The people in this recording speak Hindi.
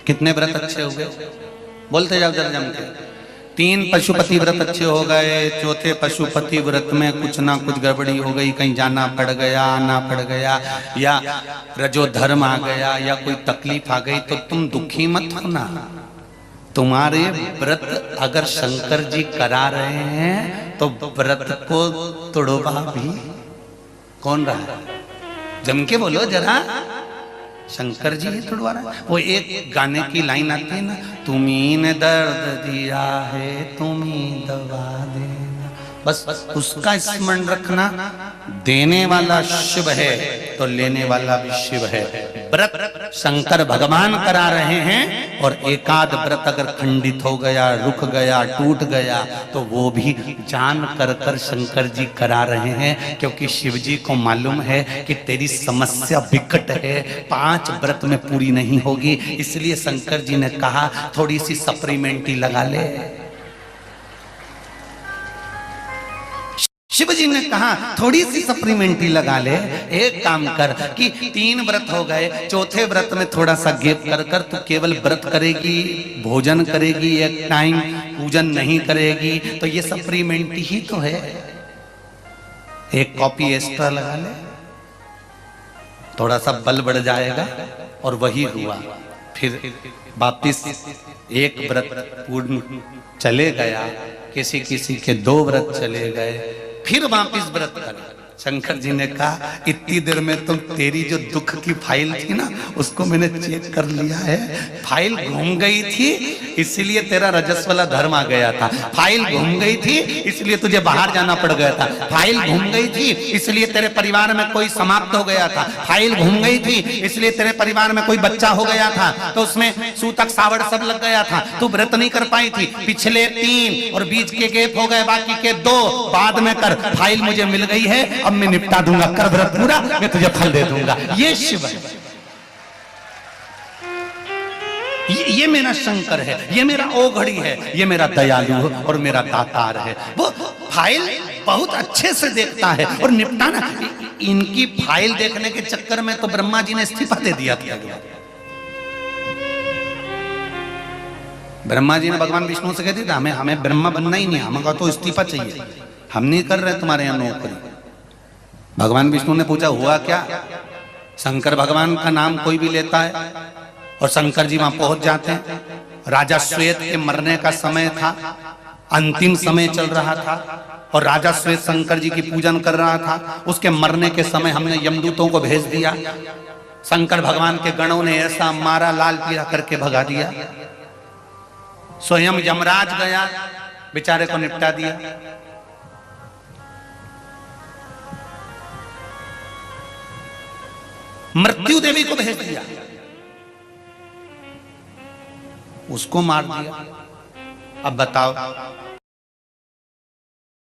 कितने व्रत अच्छे हो गए? बोलते जाओ जरा जम के। 3 पशुपति व्रत अच्छे हो गए, चौथे पशुपति व्रत में कुछ ना कुछ गड़बड़ी हो गई, कहीं जाना पड़ गया, आना पड़ गया, या रजो धर्म आ गया, या कोई तकलीफ आ गई, तो तुम दुखी मत होना। तुम्हारे व्रत अगर शंकर जी करा रहे हैं तो व्रत को तोड़वा भी कौन रहा है? जम के बोलो जरा, शंकर जी ही तोड़वा रहा है। वो एक गाने की लाइन आती है ना, तुम्ही ने दर्द दिया है तुम्ही दवा देना, बस उसका स्मरण रखना। देने वाला शिव है तो लेने वाला भी शिव है। व्रत शंकर भगवान करा रहे हैं, और एकाध व्रत अगर खंडित हो गया, रुक गया, टूट गया, तो वो भी जान कर शंकर जी करा रहे हैं, क्योंकि शिव जी को मालूम है कि तेरी समस्या विकट है, 5 व्रत में पूरी नहीं होगी। इसलिए शंकर जी ने कहा थोड़ी सी सप्लीमेंट्री लगा ले। शिव जी ने कहा थोड़ी सी सप्लीमेंट्री लगा ले। एक काम कर कि 3 व्रत हो गए, चौथे व्रत में थोड़ा सा गैप कर तू केवल व्रत करेगी, भोजन करेगी, एक टाइम पूजन नहीं करेगी, तो ये सप्लीमेंट्री ही तो है। एक कॉपी एक्स्ट्रा लगा ले, थोड़ा सा बल बढ़ जाएगा। और वही हुआ। फिर वापिस एक व्रत पूर्ण चले गया, किसी किसी के 2 व्रत चले गए, फिर वापिस व्रत कर। शंकर जी ने कहा इतनी देर में तो तेरी जो दुख की फाइल थी ना, उसको मैंने चेक कर लिया है। फाइल घूम गई थी, इसलिए तेरा रजस्वला धर्म आ गया था। फाइल घूम गई थी, इसलिए तुझे बाहर जाना पड़ गया था। फाइल घूम गई थी, इसलिए तेरे परिवार में कोई समाप्त हो गया था। फाइल घूम गई थी, इसलिए तेरे परिवार में कोई बच्चा हो गया था, तो उसमें सूतक सावड़ सब लग गया था, तू व्रत नहीं कर पाई थी। पिछले 3 और बीच के गैप हो गए, बाकी के 2 बाद में कर। फाइल मुझे मिल गई है, अब मैं निपटा दूंगा, कर व्रत पूरा, मैं तुझे फल दे दूंगा। ये शिव है, ये मेरा शंकर है, ये मेरा ओघड़ी है, ये मेरा दयालु और मेरा दातार है। वो फाइल बहुत अच्छे से देखता है और निपटाना। इनकी फाइल देखने के चक्कर में तो ब्रह्मा जी ने इस्तीफा दे दिया था। ब्रह्मा जी ने भगवान विष्णु से कह दिया था हमें ब्रह्मा बनना ही नहीं, हमें तो इस्तीफा चाहिए, हम नहीं कर रहे तुम्हारे यहाँ नौकरी। भगवान विष्णु ने पूछा हुआ क्या? शंकर भगवान का नाम कोई भी लेता है और शंकर जी वहां पहुंच जाते हैं। राजा श्वेत के मरने का समय था, अंतिम समय चल रहा था, और राजा श्वेत शंकर जी की पूजन कर रहा था। उसके मरने के समय हमने यमदूतों को भेज दिया, शंकर भगवान के गणों ने ऐसा मारा, लाल पीला करके भगा दिया। स्वयं यमराज गया, बेचारे को निपटा दिया। मृत्यु देवी को भेज दिया, उसको मार दिया। अब बताओ